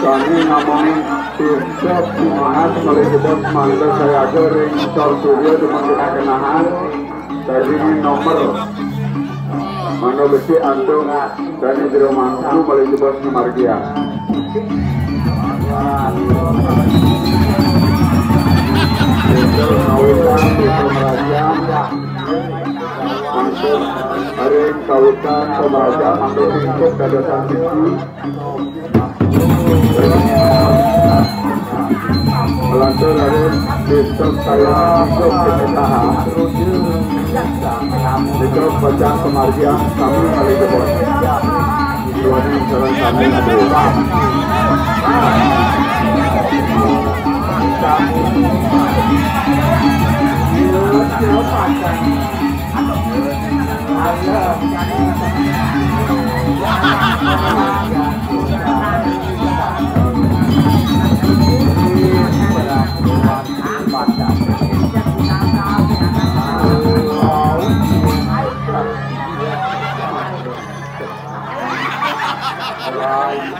Kami ngomongin besok kumaha oleh sebab mangga saya goreng sol surya cuma kita kenahan tadi nomor mana besi antung dan jero mangku oleh sebab margia besok kawitan besok merajam mangkuk hari kawitan kemerajam mangkuk untuk dadasan sisi melantur harus besok saya besok pemerintahan besok bacaan kemargian kami kali kebon tuan saran kami adalah Lain